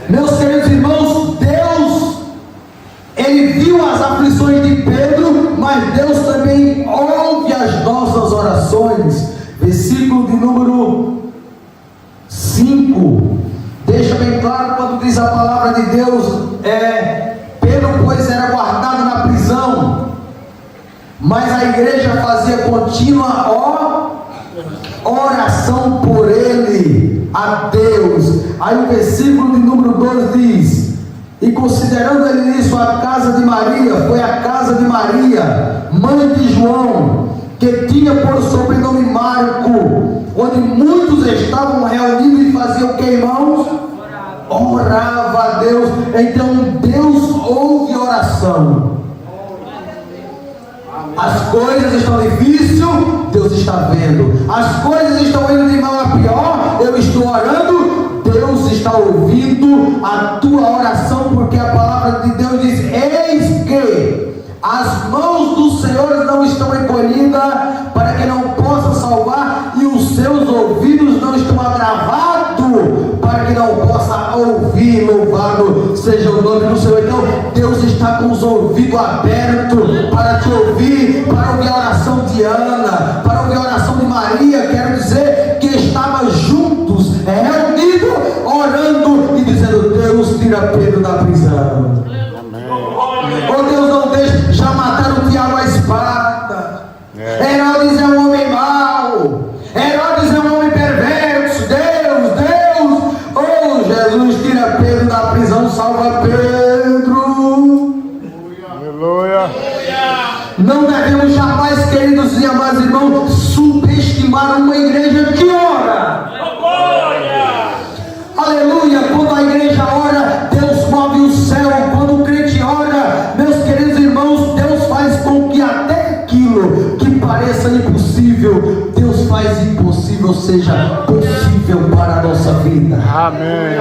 Meus queridos irmãos, Deus, Ele viu as aflições de Pedro, mas Deus também ouve as nossas orações. Versículo de número 5, deixa bem claro quando diz a palavra de Deus, Pedro, pois, era guardado na prisão, mas a igreja fazia contínua oração por ele, a Deus. Aí o versículo de número 2 diz: e considerando ele isso, a casa de Maria, foi a casa de Maria, mãe de João, que tinha por sobrenome Marco, onde muitos estavam reunidos e faziam o que, irmãos? Orava a Deus. Então Deus ouve oração. As coisas estão difíceis, Deus está vendo. As coisas estão indo de mal a pior, eu estou orando, Deus está ouvindo a tua oração, porque a palavra de Deus diz: eis que as mãos do Senhor não estão encolhidas para que não possa salvar, e os seus ouvidos não estão agravados para que não possa ouvir. Louvado seja o nome do Senhor. Então Deus está com os ouvidos abertos para te ouvir, para ouvir a oração de Ana, para ouvir a oração de Maria. Quero dizer que estava juntos, reunidos, orando e dizendo: Deus, tira Pedro da prisão. Oh Deus, não deixe, já mataram o diabo à espada. Herodes é um homem mau, Herodes é um homem perverso. Deus, oh Jesus, tira Pedro da prisão, salva Pedro. Aleluia. Não devemos jamais, queridos e amados irmãos, subestimar uma igreja que ora. Aleluia. Quando a igreja ora, Deus move o céu. Quando o crente ora, meus queridos irmãos, Deus faz com que até aquilo que pareça impossível, Deus faz impossível seja possível para a nossa vida. Amém.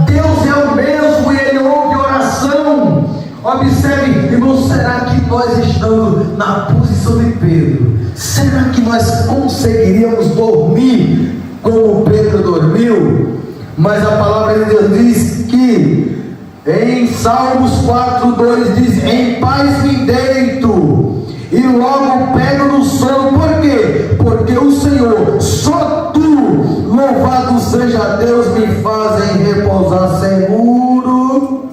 Deus é o mesmo e Ele ouve oração. Observe, irmãos, será que nós estamos na posição de Pedro? Será que nós conseguiríamos dormir como Pedro dormiu? Mas a palavra de Deus diz que em Salmos 4:2 diz: em paz me deito e logo pego no sono. Por quê? Porque o Senhor, só tu, louvado seja Deus, me fazem repousar seguro.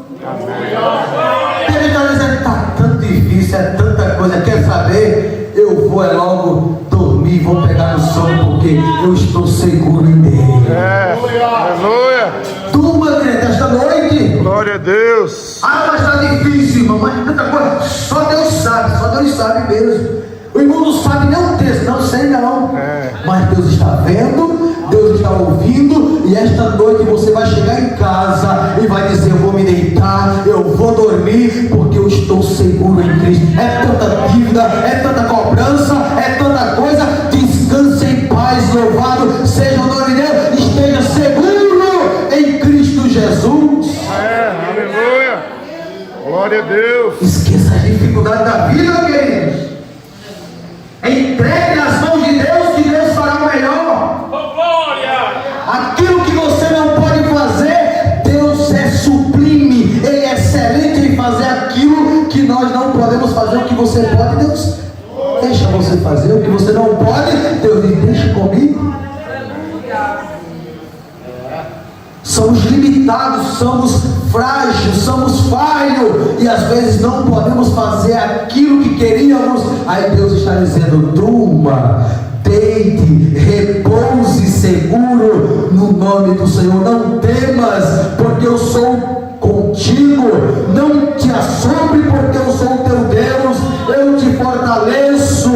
Ele está dizendo: está tanto difícil, é tanta coisa, quer saber? Eu vou logo dormir, vou pegar no sono, porque eu estou seguro em Deus. Aleluia. Durma, crente, esta noite. Glória a Deus. Ah, mas está difícil, irmão, mas tanta coisa. Só Deus sabe mesmo. O irmão não sabe nem o texto, não sei não. Mas Deus está vendo, Deus está ouvindo, e esta noite você vai chegar em casa e vai dizer: eu vou me deitar, eu vou dormir, porque eu estou seguro em Cristo. É tanta dívida, é tanta cobrança, é tanta coisa. Descanse em paz, louvado seja o nome de Deus. Esteja seguro em Cristo Jesus. Aleluia. Glória a Deus. Esqueça as dificuldades da vida, queridos. Entregue nas mãos de Deus, que Deus fará o melhor. Aquilo que você não pode fazer, Deus é sublime, Ele é excelente em fazer aquilo que nós não podemos fazer. O que você pode, Deus deixa você fazer. O que você não pode, Deus diz: deixa comigo. Somos limitados, somos frágeis, somos falhos, e às vezes não podemos fazer aquilo que queríamos. Aí Deus está dizendo: durma, deite, repouse seguro no nome do Senhor. Não temas, porque eu sou contigo. Não te assombre, porque eu sou o teu Deus. Eu te fortaleço,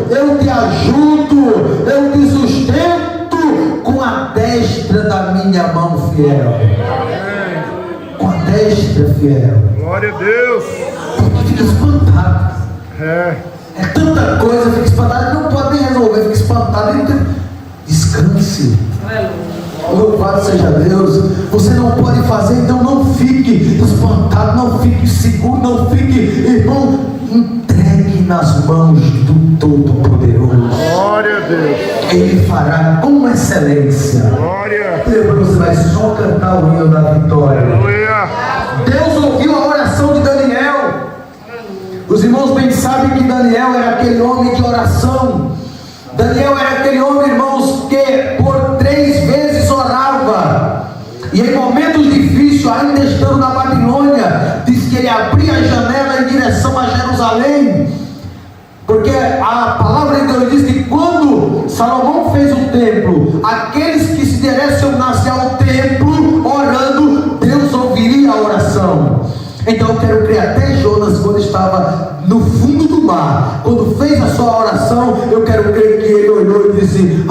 eu te ajudo, eu te sustento com a destra da minha mão fiel. Com a destra fiel. Glória a Deus. Porque fica espantado. É tanta coisa, fica espantado, não pode nem resolver, fica espantado. Então, descanse. Louvado seja Deus. Você não pode fazer, então não fique espantado, não fique seguro, não fique, irmão, entregue nas mãos do Todo-Poderoso. glória a Deus. Ele fará com excelência. Glória. Depois você vai vai só cantar o hino da vitória. Aleluia. Deus ouviu a oração de Daniel. Os irmãos bem sabem que Daniel era aquele homem de oração. Daniel era aquele homem, irmãos, que por 3 vezes orava. E em momentos difíceis, ainda estando na Babilônia, diz que ele abria a janela em direção a Jerusalém. Porque a palavra de Deus diz que quando Salomão fez o templo, aqueles que se direcionassem ao templo orando, Deus ouviria a oração. Então eu quero crer, até Jonas, quando estava no fundo do mar, quando fez a sua oração, eu quero crer que ele olhou e disse: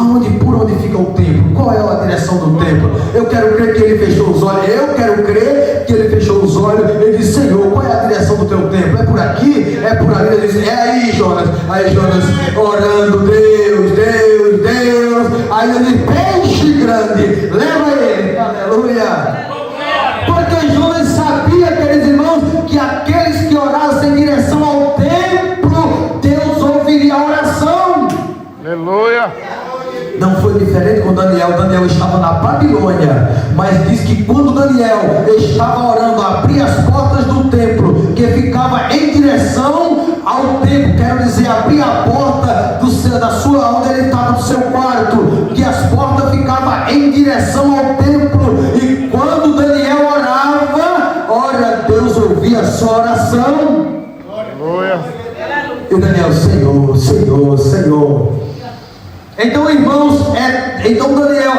por onde fica o templo? Qual é a direção do templo? Eu quero crer que ele fechou os olhos. Eu quero crer que ele fechou os olhos. Ele disse: Senhor, qual é a direção do teu templo? É por aqui? É por ali? Ele disse: é aí, Jonas. Aí Jonas orando: Deus, Deus, Deus. Aí ele disse: peixe grande, leva ele. Aleluia. Porque Jonas sabia, queridos irmãos, que aqueles que orassem em direção ao templo, Deus ouviria a oração. Aleluia. Não foi diferente com Daniel. Daniel estava na Babilônia, mas diz que quando Daniel estava orando, abria as portas do templo, que ficava em direção ao templo, quero dizer, abria a porta da sua, onde ele estava, do seu quarto, que as portas ficavam em direção ao templo. E quando Daniel orava, ora, Deus ouvia a sua oração. Aleluia. E Daniel: Senhor, Senhor, Senhor. Então, irmãos, então Daniel,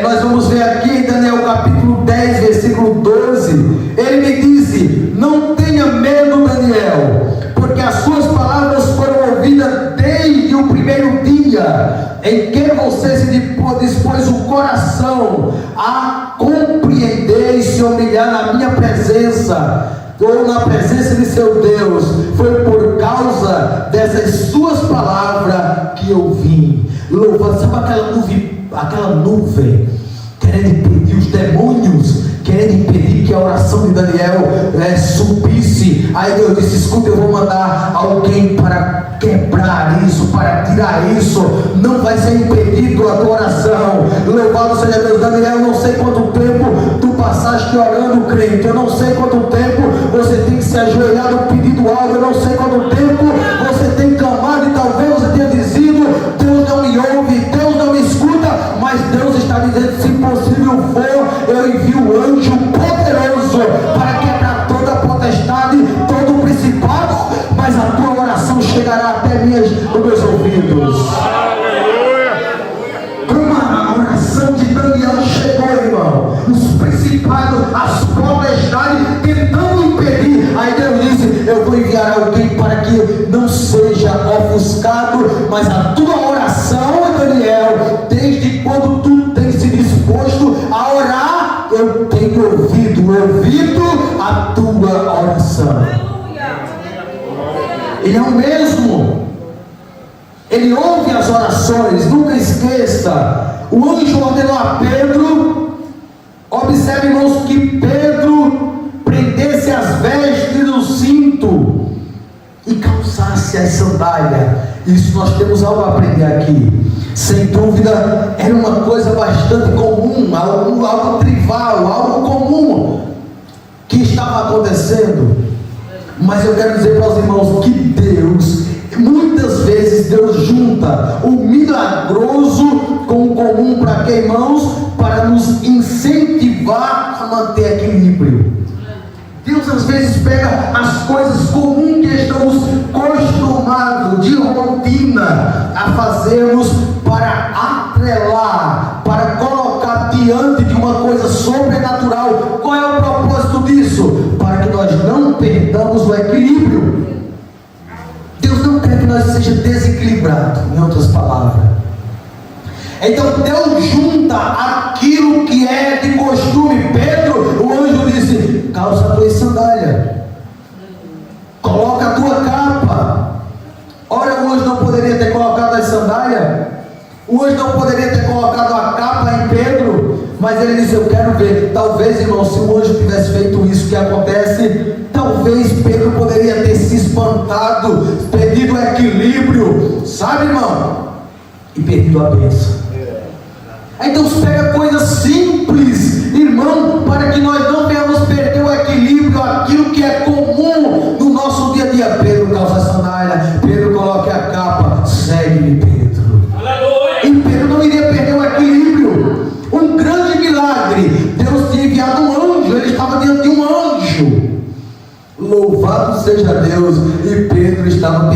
nós vamos ver aqui em Daniel capítulo 10, versículo 12, ele me disse: não tenha medo, Daniel, porque as suas palavras foram ouvidas desde o primeiro dia em que você se dispôs o coração a compreender e se humilhar na minha presença, ou na presença de seu Deus. Foi por causa dessas suas palavras que eu vim. Louva, sabe aquela nuvem querendo impedir os demônios, querendo impedir que a oração de Daniel subisse. Aí Deus disse: escuta, eu vou mandar alguém para quebrar isso, para tirar isso. Não vai ser impedido a tua oração. Louvado seja Deus. Daniel, não sei quanto tempo tu passaste orando, crente. Eu não sei quanto tempo você tem que se ajoelhado pedindo algo. Eu não sei quanto tempo você tem clamado, e talvez você tenha dizido: Deus não me ouve, Deus não me escuta. Mas Deus está dizendo: se possível for, eu envio um anjo poderoso para quebrar toda a potestade, todo o principado, mas a tua oração chegará até os meus ouvidos. Aleluia. Como a oração de Daniel chegou, irmão, os principados, as potestades tentando impedir. Aí Deus disse: eu vou enviar alguém para que não seja ofuscado, mas a tua oração, Daniel, desde quando tu tens se disposto a orar, eu tenho ouvido a tua oração. Ele é o mesmo. Ele ouve as orações. Nunca esqueça. O anjo ordenou a Pedro. Observe, irmãos, que Pedro prendesse as vestes no cinto e calçasse as sandálias. Isso nós temos algo a aprender aqui. Sem dúvida, era uma coisa bastante comum, algo trivial, algo comum que estava acontecendo. Mas eu quero dizer para os irmãos que Deus, muitas vezes Deus junta o milagroso com o comum. Para que, irmãos? Para nos incentivar a manter equilíbrio. Deus às vezes pega as coisas comuns que estamos acostumados de rotina a fazermos, para atrelar, para colocar diante de uma coisa sobrenatural. Qual é o propósito disso? Para que nós não perdamos o equilíbrio. Deus não quer que nós sejamos desequilibrados, em outras palavras. Então Deus junta aquilo que é de costume. Pedro, o anjo disse: calça a tua sandália, coloca a tua capa. Ora, o anjo não poderia ter colocado as sandálias? O anjo não poderia ter colocado a capa em Pedro? Mas ele disse: eu quero ver. Talvez, irmão, se o anjo tivesse feito isso que acontece, talvez Pedro poderia ter se espantado, perdido o equilíbrio, sabe, irmão? E perdido a bênção. Aí Deus pega coisas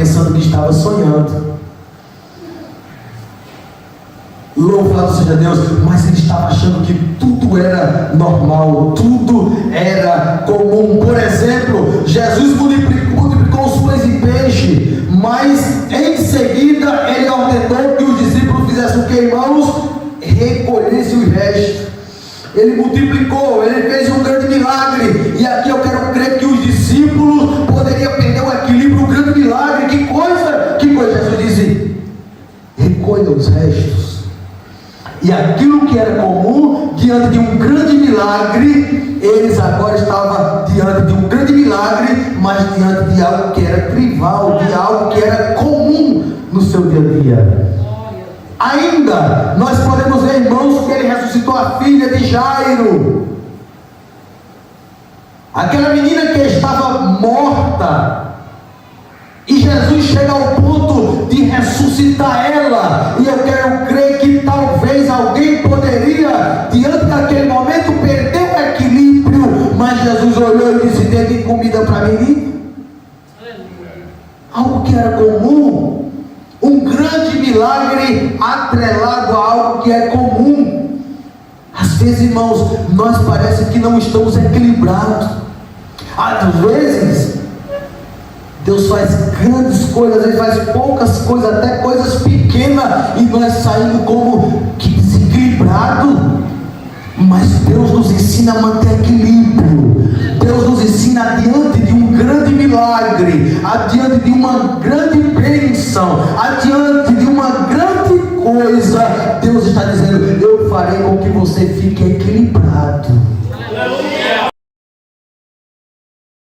pensando que estava sonhando. Louvado seja Deus, mas ele estava achando que tudo era normal, tudo era comum. Por exemplo, Jesus multiplicou os pães e peixe, mas em seguida ele ordenou que os discípulos fizessem o que, irmãos? Recolhessem os restos. Ele multiplicou, ele fez um grande milagre, e aqui eu quero crer que os discípulos poderiam perder o equilíbrio, um grande milagre. Que coisa Jesus disse: recolha os restos. E aquilo que era comum, diante de um grande milagre, eles agora estavam diante de um grande milagre, mas diante de algo que era trivial, de algo que era comum no seu dia a dia. Ainda, nós podemos ver, irmãos, que ele ressuscitou a filha de Jairo, aquela menina que estava morta, e Jesus chega ao ponto de ressuscitar ela. E eu quero crer que talvez alguém poderia, diante daquele momento, perder o equilíbrio, mas Jesus olhou e disse: tem comida para mim? Algo que era comum, um grande milagre atrelado a algo que é comum. Às vezes, irmãos, nós parece que não estamos equilibrados. Às vezes Deus faz grandes coisas, às vezes faz poucas coisas, até coisas pequenas, e nós saímos como que desequilibrados. Mas Deus nos ensina a manter equilíbrio. Deus nos ensina, diante de um grande milagre, adiante de uma grande bênção, adiante de uma grande coisa, Deus está dizendo: eu farei com que você fique equilibrado.